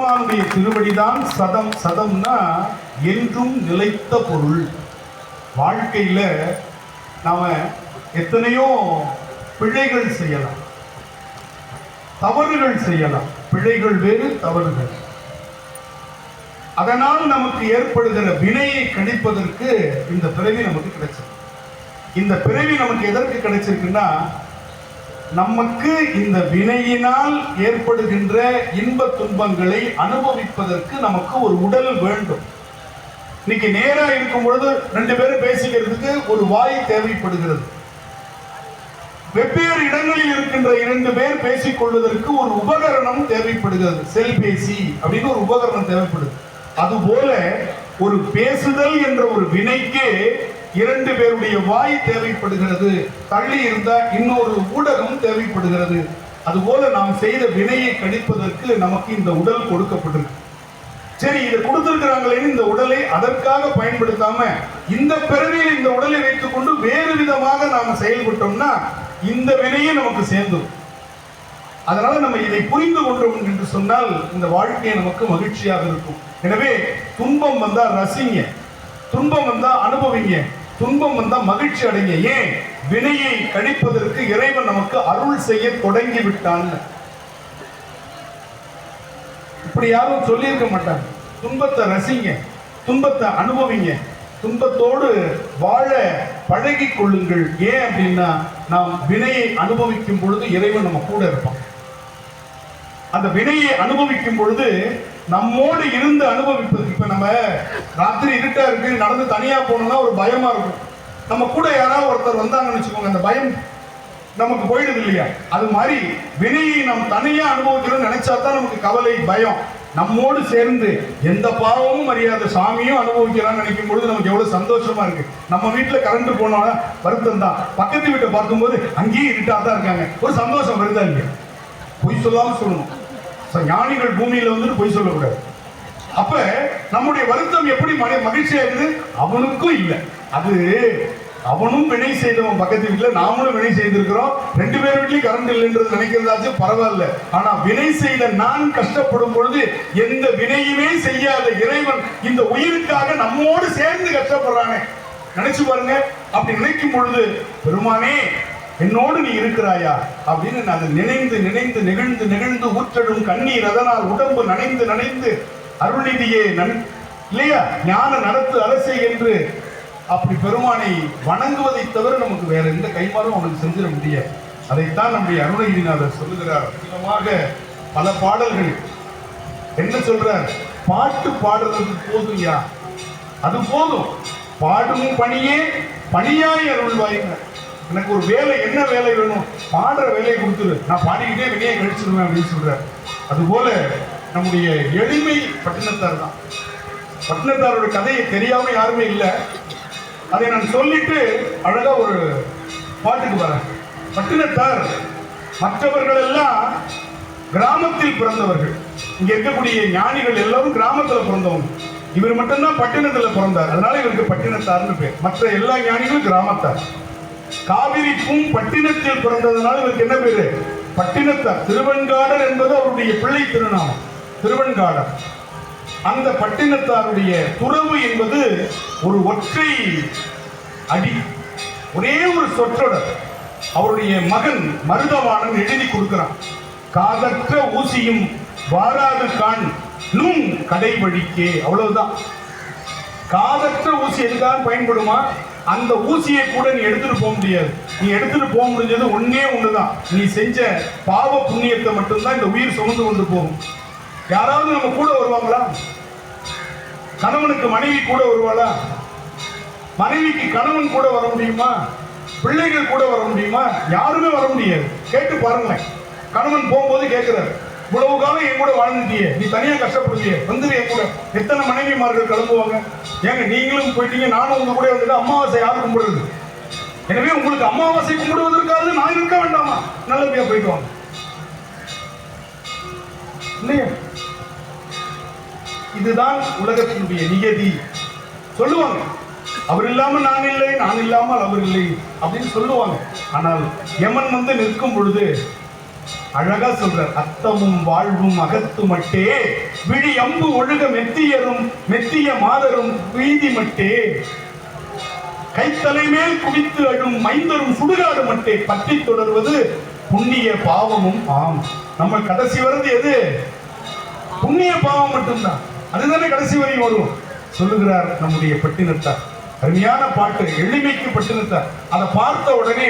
எம்பெருமானுடைய திருவடிதான் சதம். சதம்னா என்றும் நிலைத்த பொருள். வாழ்க்கையில நாம எத்தனையோ பிழைகள் செய்யலாம், தவறுகள் செய்யலாம். பிழைகள் வேறு, தவறுகள். அதனால் நமக்கு ஏற்படுகிற வினையை கணிப்பதற்கு இந்த பிறவி நமக்கு கிடைச்சது. இந்த பிறவி நமக்கு எதற்கு கிடைச்சிருக்குன்னா, நமக்கு இந்த வினையினால் ஏற்படுகின்ற இன்ப துன்பங்களை அனுபவிப்பதற்கு நமக்கு ஒரு உடல் வேண்டும். இன்னைக்கு நேரா இருக்கும் பொழுது 2 பேரும் பேசிக்கிறதுக்கு ஒரு வாய் தேவைப்படுகிறது. வெவ்வேறு இடங்களில் இருக்கின்ற 2 பேர் பேசிக் கொள்வதற்கு ஒரு உபகரணம் தேவைப்படுகிறது. செல்பேசி அப்படின்னு ஒரு உபகரணம் தேவைப்படுது. அதுபோல ஒரு பேசுதல் என்ற ஒரு வினைக்கு 2 பேருடைய வாய் தேவைப்படுகிறது. தள்ளி இருந்தா இன்னொரு ஊடகம் தேவைப்படுகிறது. அதுபோல நாம் செய்த வினையை கணிப்பதற்கு நமக்கு இந்த உடல் கொடுக்கப்பட்டிருக்கு. சரி, இதை கொடுத்திருக்கிறாங்களே, இந்த உடலை அதற்காக பயன்படுத்தாம இந்த பிறவியில் இந்த உடலை வைத்துக் கொண்டு வேறு விதமாக நாம செயல்பட்டோம்னா இந்த வினையே நமக்கு சேர்ந்தோம். அதனால நம்ம இதை புரிந்து கொண்டோம் என்று சொன்னால் இந்த வாழ்க்கை நமக்கு மகிழ்ச்சியாக இருக்கும். எனவே துன்பம் வந்தா ரசிங்க, துன்பம் வந்தா அனுபவிங்க, துன்பம் வந்தா மகிழ்ச்சி அடைங்க. ஏன்? வினையை கணிப்பதற்கு இறைவன் நமக்கு அருள் செய்ய தொடங்கி விட்டான். இப்படி யாரும் சொல்லியிருக்க மாட்டாங்க. துன்பத்தை ரசிங்க, துன்பத்தை அனுபவிங்க, துன்பத்தோடு வாழ பழகி கொள்ளுங்கள். ஏன் அப்படின்னா, நாம் வினையை அனுபவிக்கும் பொழுது இறைவன் நம்ம கூட இருப்பான். அந்த வினையை அனுபவிக்கும் பொழுது நம்மோடு இருந்து அனுபவிப்பது. இப்ப நம்ம ராத்திரி இருட்டா இருக்கு, நடந்து தனியா போனோம்னா ஒரு பயமா இருக்கும். நம்ம கூட யாராவது ஒருத்தர் வந்தாங்கன்னு வச்சுக்கோங்க, அந்த பயம் நமக்கு போயிடுது இல்லையா? அது மாதிரி வினையை நாம் தனியா அனுபவிக்கணும்னு நினைச்சா தான் நமக்கு கவலை, பயம். நம்மோடு சேர்ந்து எந்த பாவமும் அறியாத சாமியும் அனுபவிக்கிறான்னு நினைக்கும் பொழுது நமக்கு எவ்வளவு சந்தோஷமா இருக்கு. நம்ம வீட்டுல கரண்ட் போனோம்னா வருத்தம் தான். பக்கத்து வீட்டை பார்க்கும்போது அங்கேயும் இருட்டா தான் இருக்காங்க, ஒரு சந்தோஷம் வருதா இல்லையா? பொய் சொல்லாம சொல்லணும். ஞானிகள் பூமியில வந்துட்டு பொய் சொல்லக்கூடாது. அப்ப நம்முடைய வருத்தம் எப்படி மகிழ்ச்சியா இருக்குது? அவனுக்கும் இல்லை. அது அவனும் வினை செய்தவன் பக்கத்து வீட்டுல, நாமளும் வினை செய்திருக்கிறோம். 2 பேர் வீட்லயும் கரண்ட் இல்லைன்றது நினைக்கிறதாச்சும் பரவாயில்ல. ஆனா வினை செய்த நான் கஷ்டப்படும் பொழுது எந்த வினையுமே செய்யாத இறைவன் இந்த உயிருக்காக நம்மோடு சேர்ந்து கஷ்டப்படுறானே, நினைச்சு பாருங்க. அப்படி நினைக்கும் பொழுது பெருமானே என்னோடு நீ இருக்கிறாயா அப்படின்னு நான் நினைந்து நினைந்து நெகிழ்ந்து நெகிழ்ந்து ஊற்றடும் கண்ணீர் அதனால் உடம்பு நனைந்து நனைந்து அருள்நிதியே இல்லையா ஞான நடத்து அரசை என்று அப்படி பெருமானை வணங்குவதை தவிர நமக்கு வேற எந்த கைமாறும் அவனுக்கு செஞ்சிட முடியாது. அதைத்தான் நம்முடைய அருணகிரிநாதர் சொல்லுகிறார். முக்கியமாக பல பாடல்கள் என்ன சொல்றார்? பாட்டு பாடுறது போதும் யா, அது போதும். பாடும் பணியே பணியாய் அருள்வாய்ங்க. எனக்கு ஒரு வேலை, என்ன வேலை வேணும்? பாடுற வேலையை கொடுத்துரு, நான் பாடிக்கிட்டே வினையை கழிச்சிருவேன் அப்படின்னு சொல்றார். அதுபோல நம்முடைய எளிமை பட்டினத்தார் தான். பட்டினத்தாரோட கதையை தெரியாம யாருமே இல்லை. அதை நான் சொல்லிட்டு அழகா ஒரு பாட்டுக்கு வரேன். பட்டினத்தார் மற்றவர்கள் எல்லாம் கிராமத்தில் பிறந்தவர்கள். இங்க இருக்கக்கூடிய ஞானிகள் எல்லாரும் கிராமத்துல பிறந்தவங்க. இவர் மட்டும்தான் பட்டினத்துல பிறந்தார். அதனால இவருக்கு பட்டினத்தார்னு பேர். மற்ற எல்லா ஞானிகளும் கிராமத்தார். காவிரிக்கும் பட்டினத்தில் பிறந்ததுனால இவருக்கு என்ன பேரு? பட்டினத்தார். திருவெண்காடர் என்பது அவருடைய பிள்ளை திருநாமம், திருவெண்காடர். அந்த பட்டினத்தாருடைய துறவு என்பது ஒரு ஒற்றை அடி, ஒரே ஒரு சொற்றொடர். அவருடைய மகன் மருதவாணன் எழுதி கொடுக்கிறான். காதற்ற ஊசியும் வாராது கான் நும் கடை வழிக்கே. அவ்வளவுதான். காதற்ற ஊசி எதுக்காக பயன்படுமா? அந்த ஊசியை கூட நீ எடுத்துட்டு போக முடியாது. நீ எடுத்துட்டு போக முடிஞ்சது ஒன்னே ஒண்ணுதான், நீ செஞ்ச பாவ புண்ணியத்தை மட்டும்தான் இந்த உயிர் சுமந்து கொண்டு போகும். யாராவது நம்ம கூட வருவாங்களா? கணவனுக்கு மனைவி கூட வருவாளா? மனைவிக்கு கணவன் கூட வர முடியுமா? பிள்ளைகள் கூட வர முடியுமா? யாருமே வர முடியாது. கேட்டு பாருங்களேன். கணவன் போகும்போது கேட்கிறார், இவ்வளவு காலம் என் கூட வாழ்ந்துட்டியே, நீ தனியா கஷ்டப்படுத்திய, வந்துரு என் கூட. எத்தனை மனைவிமார்கள் கிளம்புவாங்க? ஏங்க நீங்களும் போயிட்டீங்க, நானும் உங்க கூட வந்துட்டு அமாவாசை யாரு கும்பிடுறது? எனவே உங்களுக்கு அமாவாசை கும்பிடுவதற்காக நான் இருக்க வேண்டாமா? நல்லபடியா போயிட்டு வாங்க இல்லையா? இதுதான் உலகத்தினுடைய நியதி. சொல்லுவாங்க, அவர் இல்லாமல் நான் இல்லை, நான் இல்லாமல் அவர் இல்லை அப்படின்னு சொல்லுவாங்க. ஆனால் யமன் வந்து நிற்கும் பொழுது அழகா சொல்றார். அத்தமும் வாழ்வும் அகத்து மட்டே விழி அம்பு ஒழுக மெத்தியரும் மெத்திய மாதரும் வீதி மட்டே கைத்தலை மேல் குவித்து அழும் மைந்தரும் சுடுகாடு மட்டே பற்றி தொடர்வது புண்ணிய பாவமும் ஆம். நம்ம கடைசி வருது எது? புண்ணிய பாவம் மட்டும்தான். அதுதானே கடைசி வரையும் வரும் சொல்லுகிறார் நம்முடைய பட்டினத்தார். அருமையான பாட்டு, எளிமைக்கு பட்டினத்தார். அதை பார்த்த உடனே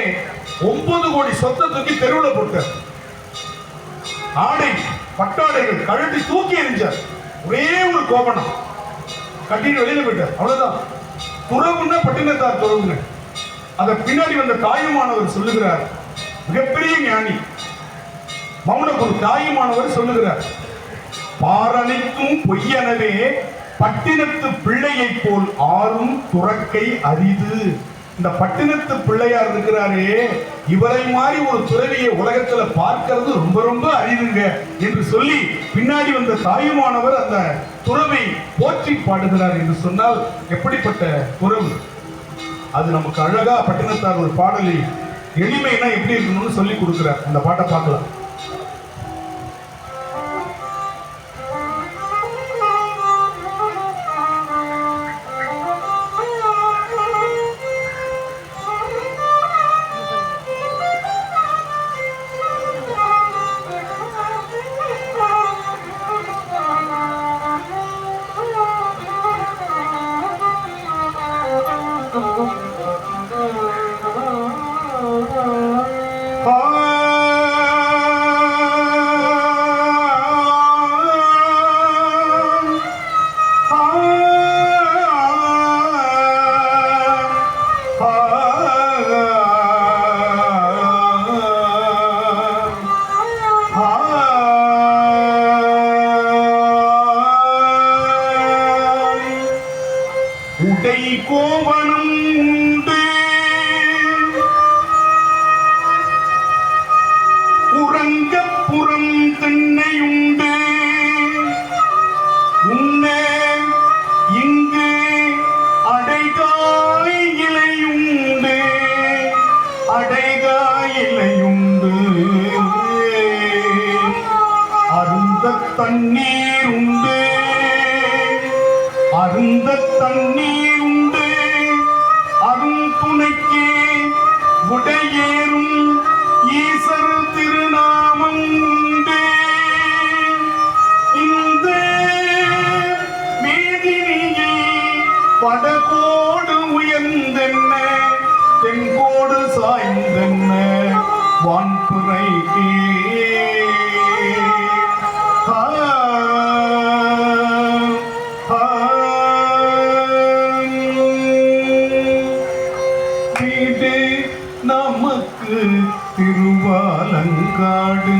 9 கோடி சொத்தை தூக்கி தெருவில் போட்டார். ஆடை பட்டாடைகள் கழட்டி தூக்கி எறிஞ்சார். ஒரே ஒரு கோபனம் கட்டிட்டு வெளியில போயிட்டார். அவ்வளவுதான். துறவுன்னா பட்டினத்தார் துறவுங்க. அதை பின்னாடி வந்த தாயுமானவர் சொல்லுகிறார், மிகப்பெரிய ஞானி மௌனகுரு தாயுமானவர் சொல்லுகிறார், பாரனைக்கும் பொய்யனவே பட்டினத்து பிள்ளையை போல் ஆறும் துறக்கை அரிது. இந்த பட்டினத்து பிள்ளையார் இருக்கிறாரே, இவரை மாதிரி ஒரு துறவியை உலகத்துல பார்க்கிறது ரொம்ப ரொம்ப அரிதுங்க என்று சொல்லி பின்னாடி வந்த தாயுமானவர் அந்த துறவை போற்றி பாடுகிறார் என்று சொன்னால் எப்படிப்பட்ட துறவு அது! நமக்கு அழகா பட்டினத்தார் ஒரு பாடலை எளிமைனா எப்படி இருக்கணும்னு சொல்லி கொடுக்கிறார். அந்த பாட்டை பார்க்கலாம். உடை கோவணம் உண்டு உறங்கப்புறம் திண்ணையுண்டு உண்ண இங்கு அடைகாய் இலையுண்டு அடைகாய் இலையுண்டு அருந்த தண்ணீர் உண்டு அருந்த தண்ணீர் உண்டு அரும் துணைக்கு உடையேறும் ஈசர் திருநாமம் உண்டு. இந்த மேதினியில் வடகோடு உயர்ந்தென்ன தென்கோடு சாய்ந்தென்ன வான்புரைக்கே நமக்கு திருவாலங்காடு.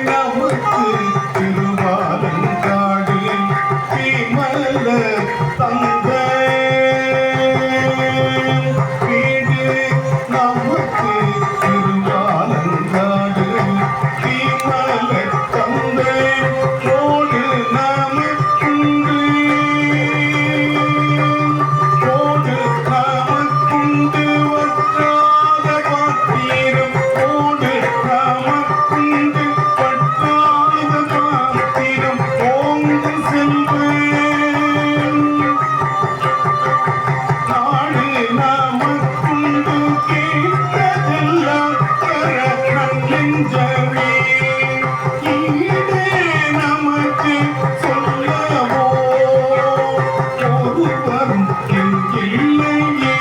நமக்கு திருவாலங்காடு விமல தந்த வீடு. நமக்கு திருவாலங்காடு விமல தந்த ஓடு நமக்குண்டு ஓடு நமக்குண்டு வற்றாத பாத்திரம் ஓடு நமக்குண்டு வற்றாத பாத்திரம் ஓங்கு செல்வன் நாடு நமக்குண்டு கேட்டதெல்லாம் தர நெஞ்சமே ஈடே நமக்கு சொல்லவோ ஒருவரும் இல்லையே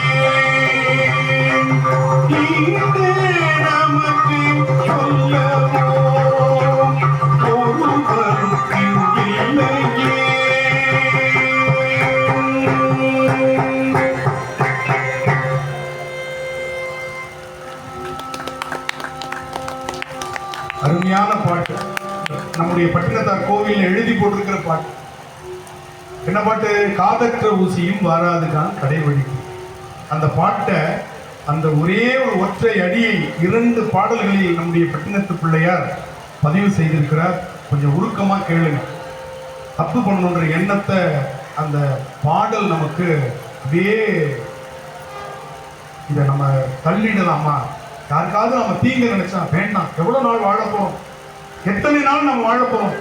ஈடே நமக்கு சொல்லவோ ஒருவரும் இல்லையே. அருமையான பாட்டு. நம்முடைய பட்டினத்தார் கோவிலில் எழுதி போட்டிருக்கிற பாட்டு. என்ன பாட்டு? காதற்ற ஊசியும் வாராதுதான் கடைவழி. அந்த பாட்டை அந்த ஒரே ஒரு ஒற்றை அடியை 2 பாடல்களில் நம்முடைய பட்டினத்து பிள்ளையார் பதிவு செய்திருக்கிறார். கொஞ்சம் உருக்கமா கேளுங்க. தப்பு பண்ணணுன்ற எண்ணத்தை அந்த பாடல் நமக்கு அப்படியே இதை நம்ம தள்ளிடலாமா? யாருக்காவது நம்ம தீங்கு நினைச்சா வேண்டாம். எவ்வளவு நாள் வாழ போறோம்? எத்தனை நாள் நம்ம வாழ போறோம்?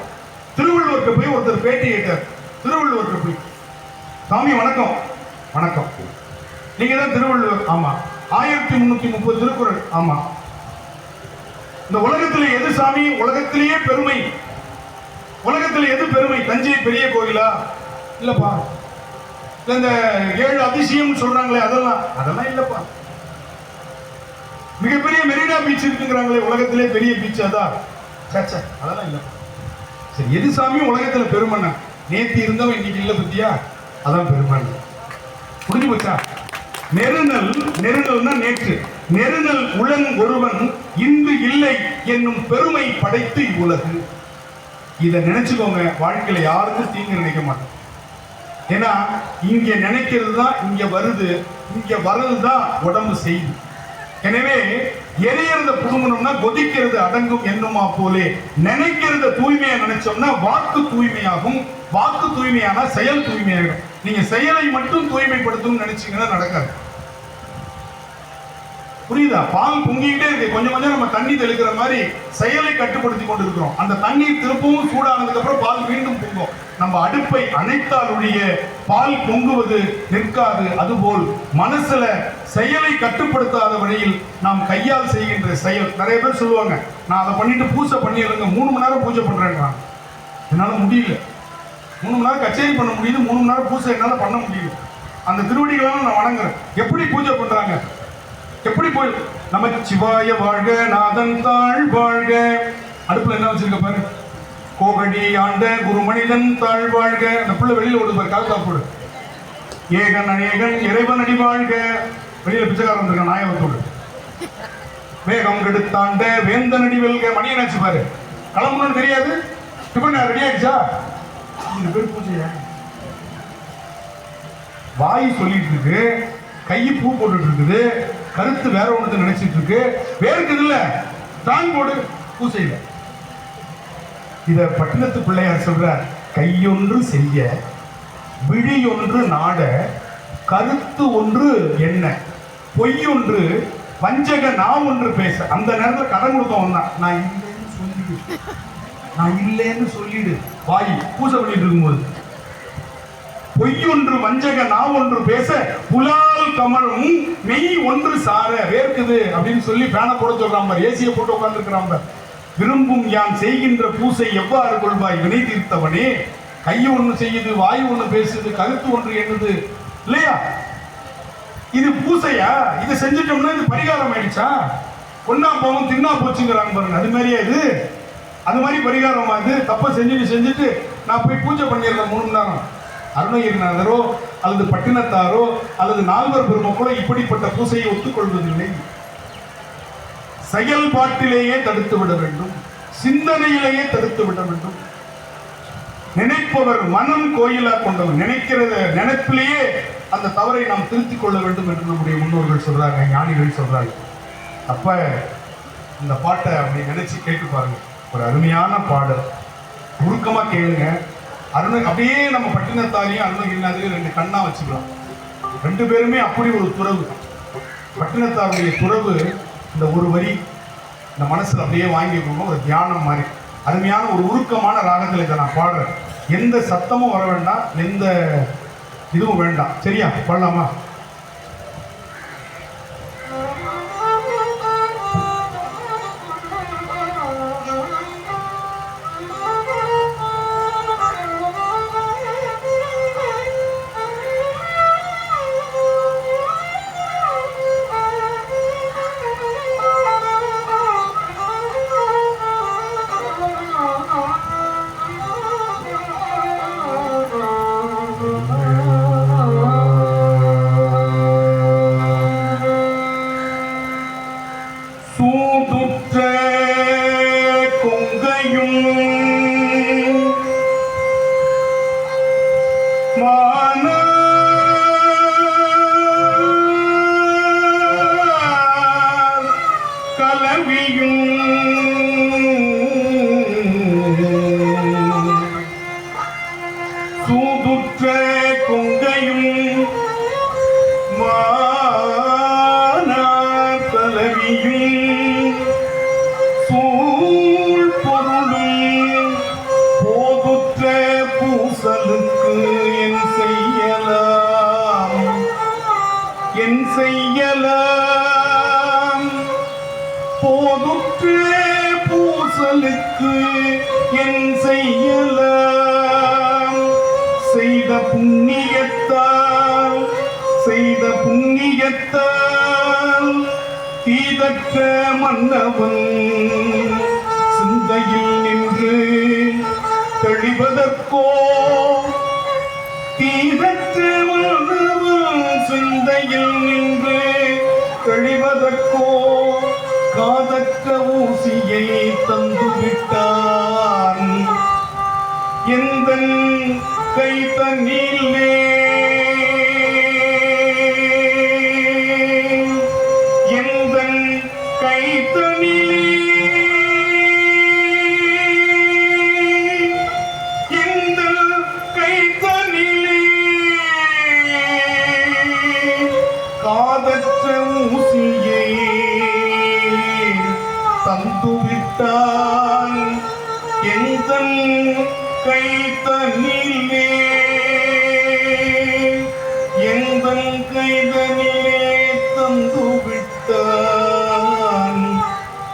திருவள்ளுவருக்கு போய் ஒருத்தர் பேட்டி கேட்டார். திருவள்ளுவருக்கு போய், சாமி வணக்கம். வணக்கம். நீங்க தான் திருவள்ளுவர்? ஆமா. 1330 திருக்குறள்? ஆமா. இந்த உலகத்திலே எது சாமி உலகத்திலேயே பெருமை? உலகத்தில் எது பெருமை? தஞ்சை பெரிய கோயிலா? இல்லப்பா. இந்த 7 அதிசயம் சொல்றாங்களே அதெல்லாம் இல்லப்பா. மிகப்பெரிய மெரினா பீச் இருக்குங்கிறாங்களே, உலகத்திலே பெரிய பீச் அதான். அதெல்லாம் இல்லப்பா. சரி, எது சாமி உலகத்துல பெருமைன்னா? நேத்து இருந்தவன் இன்னைக்கு இல்ல பத்தியா, அதான் பெருமை. புரிஞ்சு போச்சா? நெருநல்னா நேற்று. நெருநல் உளன் ஒருவன் இன்று இல்லை என்னும் பெருமை படைத்து இவ்வுலகு. இதை நினைச்சுக்கோங்க. வாழ்க்கையில யாருக்கும் தீங்கு நினைக்க மாட்டோம். ஏன்னா இங்க நினைக்கிறது தான் இங்க வருது, இங்க வர்றதுதான் உடம்பு செய்யுது. எனவே எரியறத புடுங்கணும்னா கொதிக்கிறது அடங்கும் என்னுமா போலே நினைக்கிறத தூய்மையா நினைச்சோம்னா வாக்கு தூய்மையாகும். வாக்கு தூய்மையானா செயல் தூய்மையாகும். நீங்க செயலை மட்டும் தூய்மைப்படுத்தணும்னு நினைச்சீங்கன்னா நடக்காது. புரியுதா? பால் பொங்கிக்கிட்டே இருக்கு. கொஞ்சம் கொஞ்சம் நம்ம தண்ணி தெளிக்கிற மாதிரி செயலை கட்டுப்படுத்தி கொண்டு இருக்கிறோம். அந்த தண்ணீர் திருப்பவும் சூடானதுக்கு அப்புறம் பால் மீண்டும் பொங்கும். நம்ம அடுப்பை அணைத்தால் ஒழிய பால் பொங்குவது நிற்காது. அதுபோல் மனசுல செயலை கட்டுப்படுத்தாத வழியில் நாம் கையால் செய்கின்ற செயல். நிறைய பேர் சொல்லுவாங்க, நான் அதை பண்ணிட்டு பூஜை பண்ணிடுங்க, 3 மணி நேரம் பூஜை பண்றேன்றான். என்னால முடியல. 3 மணி நேரம் கச்சேரி பண்ண முடியுது, 3 மணி நேரம் பூஜை என்னால பண்ண முடியுது. அந்த திருவடிகளால நான் வணங்குறேன். எப்படி பூஜை பண்றாங்க? எப்படி போய் நமக்கு சிவாய வாழ்க நாதன் தாழ் வாழ்க. அடுப்புல என்ன வச்சிருக்க பாரு, கோகடி ஆண்ட குரு மனிதன் தாழ் வாழ்க. அந்த புள்ள வெளியில ஓடு பாரு, கால்கா போடு. ஏகன் அநேகன் இறைவன் அடி வாழ்க. வெளியில பிச்சைக்காரன் வந்திருக்கான், நாயகத்தோடு. வேகம் கெடுத்தாண்ட வேந்தன் அடி வெல்க. மணி என்னாச்சு பாரு, கிளம்பணும்னு தெரியாது. டிஃபன் ரெடி ஆயிடுச்சா? இந்த பேர் பூஜையா? வாய் சொல்லிட்டு இருக்கு, கை பூ போட்டுட்டு இருக்குது, கருத்து வேற ஒன்று நினைச்சிட்டு இருக்கு. வேறுக்குது இல்ல, தான் போடு பூசையில. இத பட்டினத்து பிள்ளையார் சொல்றார், கையொன்று செய்ய விழியொன்று நாட கருத்து ஒன்று என்ன பொய்யொன்று வஞ்சக நான் ஒன்று பேச. அந்த நேரத்தில் கடன் கொடுத்தவன் தான், நான் இல்லைன்னு சொல்லிடு, நான் இல்லைன்னு சொல்லிடு. வாய் பூசை பண்ணிட்டு இருக்கும்போது பொய்யொன்று வஞ்சக நான் ஒன்று பேச புலால் கமழும் மெய் ஒன்று சார. வேர்க்குது அப்படின்னு சொல்லி பேனை போட சொல்றான், ஏசியை போட்டு உட்கார்ந்து இருக்கிறான். விரும்பும் யான் செய்கின்ற பூசை எவ்வாறு கொள்வாய் வினை தீர்த்தவனே. கை ஒன்று செய்யுது, வாய் ஒன்று பேசுது, கருத்து ஒன்று என்னது இல்லையா? இது பூசையா? இதை செஞ்சுட்டோம்னா இது பரிகாரம் ஆயிடுச்சா? கொண்டா போவோம் தின்னா போச்சுங்கிறாங்க பாருங்க. அது மாதிரியா இது? அது மாதிரி பரிகாரமா இது? தப்ப செஞ்சுட்டு நான் போய் பூஜை பண்ணிடுறேன் 3 மணி நேரம். அருணகிரிநாதரோ அல்லது பட்டினத்தாரோ அல்லது நால்வர் பெருமக்களோ இப்படிப்பட்ட பூசையை ஒத்துக்கொள்வதில்லை. செயல்பாட்டிலேயே தடுத்து விட வேண்டும், சிந்தனையிலேயே தடுத்து விட வேண்டும். நினைப்பவர் மனம் கோயிலா கொண்டவர். நினைக்கிறத நினைப்பிலேயே அந்த தவறை நாம் திருத்திக் கொள்ள வேண்டும் என்று நம்முடைய முன்னோர்கள் சொல்றாங்க, ஞானிகள் சொல்றாங்க. அப்ப இந்த பாட்டை அப்படி நினைச்சு கேட்டு பாருங்க. ஒரு அருமையான பாடல், உருக்கமா கேளுங்க. அப்படியே நம்ம பட்டினத்தாரையும் அருணகிரிநாதையும் 2 கண்ணா வச்சுக்கலாம். 2 பேருமே அப்படி ஒரு துறவு. பட்டினத்தாருடைய துறவு இந்த ஒரு வரி இந்த மனசுல அப்படியே வாங்கிக்கோங்க. ஒரு தியானம் மாதிரி அருமையான ஒரு உருக்கமான ராகத்தில் இதை நான் பாடுறேன். எந்த சத்தமும் வர வேண்டாம், எந்த இதுவும் வேண்டாம். சரியா? பாடலாமா? சூதுற்ற கொங்கையும் மானமும் போதுற்று பூசலுக்கு என் செய்யலாம் செய்த புண்ணியத்தால் தீதற்ற மன்னவன் சிந்தையில் நின்று தெளிவதற்கோ தீதற்ற மன்னவன் சிந்தையில் நின்று தெளிவதற்கோ காதற்ற ஊசியை தந்துவிட்டான் எந்தன் கை தண்ணீரிலே எந்தன் கை தண்ணீரிலே எந்தன் கை தண்ணீரிலே காதற்ற ஊசியை தந்துவிட்டான் எந்தன் கை தண்ணிலே எந்தன் கைதனிலே தந்துவிட்டான்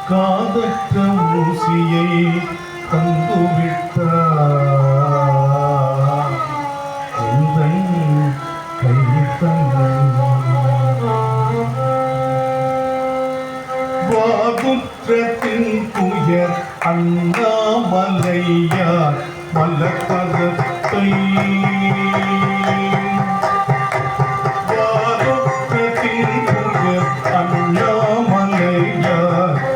காதற்ற ஊசியை தந்துவிட்டான் எந்தன் கை வாதுற்றத்தின் துயர் அண்ணாமலையார் மலர்பதத்தை வாதுற்றத்தின் துயர் அண்ணாமலையார்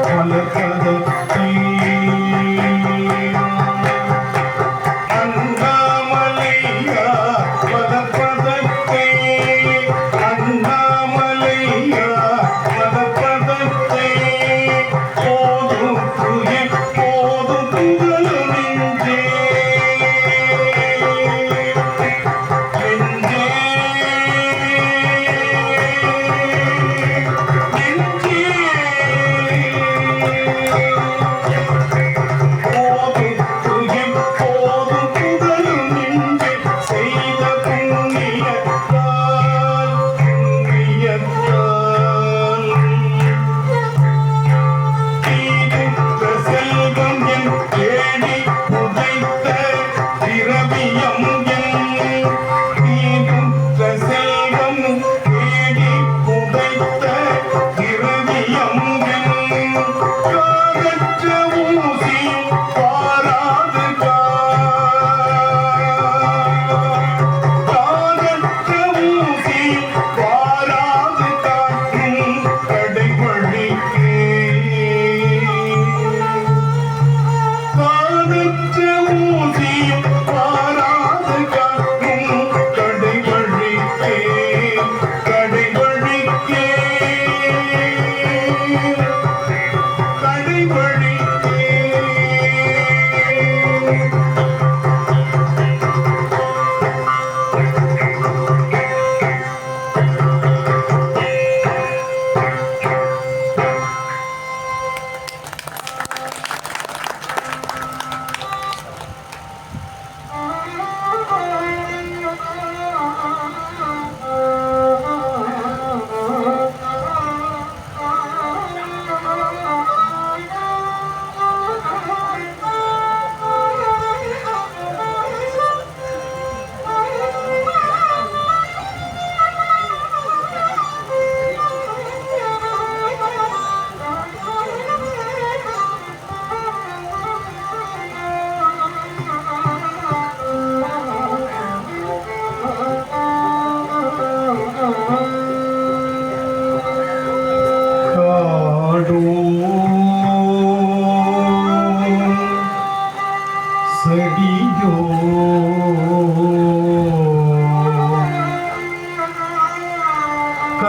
மலர்பதத்தை அண்ணாமலையார் மலர்பதத்தை அண்ணாமலையார் மலர்பதத்தை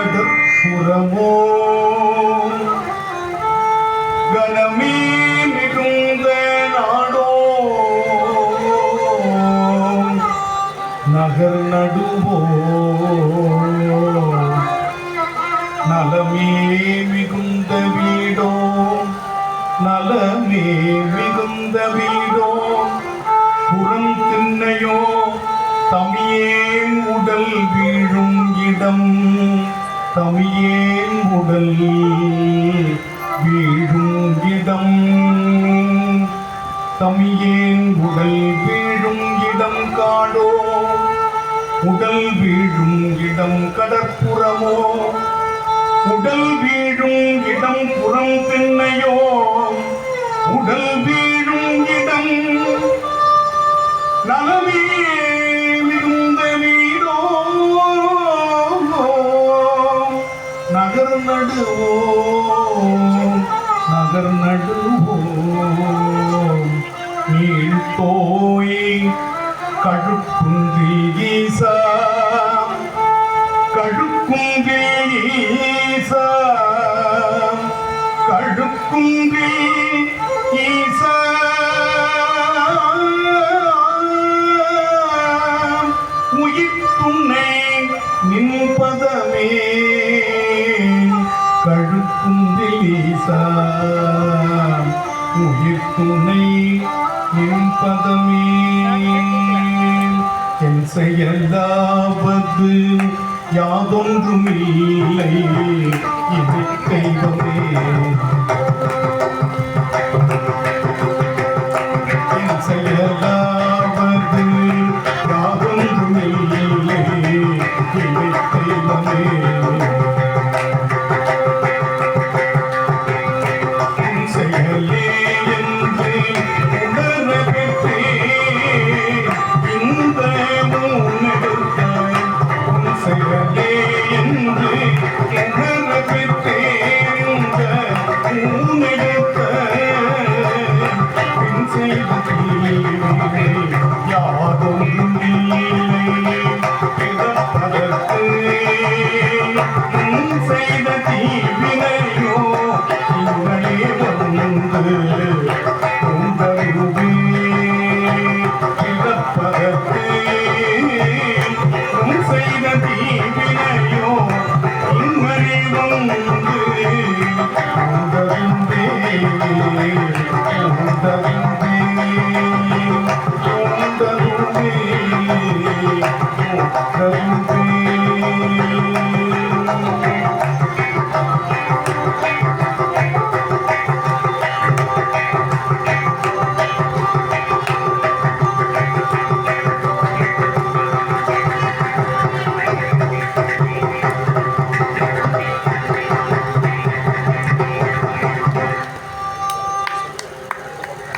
கடற்புறமோ கனமே மிகுந்த நாடோ நகர் நடுவோ நலமே மிகுந்த வீடோ நலமே மிகுந்த வீடோ புறம் திண்ணையோ தமியேன் உடல் வீழும் இடம் தமியேன் உடல் வீழும் இடம் தமியேன் உடல் வீழும் இடம் காடோ உடல் வீழும் இடம் கடற்புறமோ உடல் வீழும் இடம் புறம் திண்ணையோ உடல் வீழும் இடம் நலமே மிகுந்த வீடோ நகர் நடுவோம் நீழ்த்தோய் கழுக்குன்றி ஈசா கழுக்குன்றி ஈசா கழுக்குன்றி ஈசா உயிர் துணை நின்பதமே கழுக்குன்றில் ஈசா உயிர் துணை நின்பதமே என் செயலாவது யாதொன்றுமில்லை இது தெய்வமே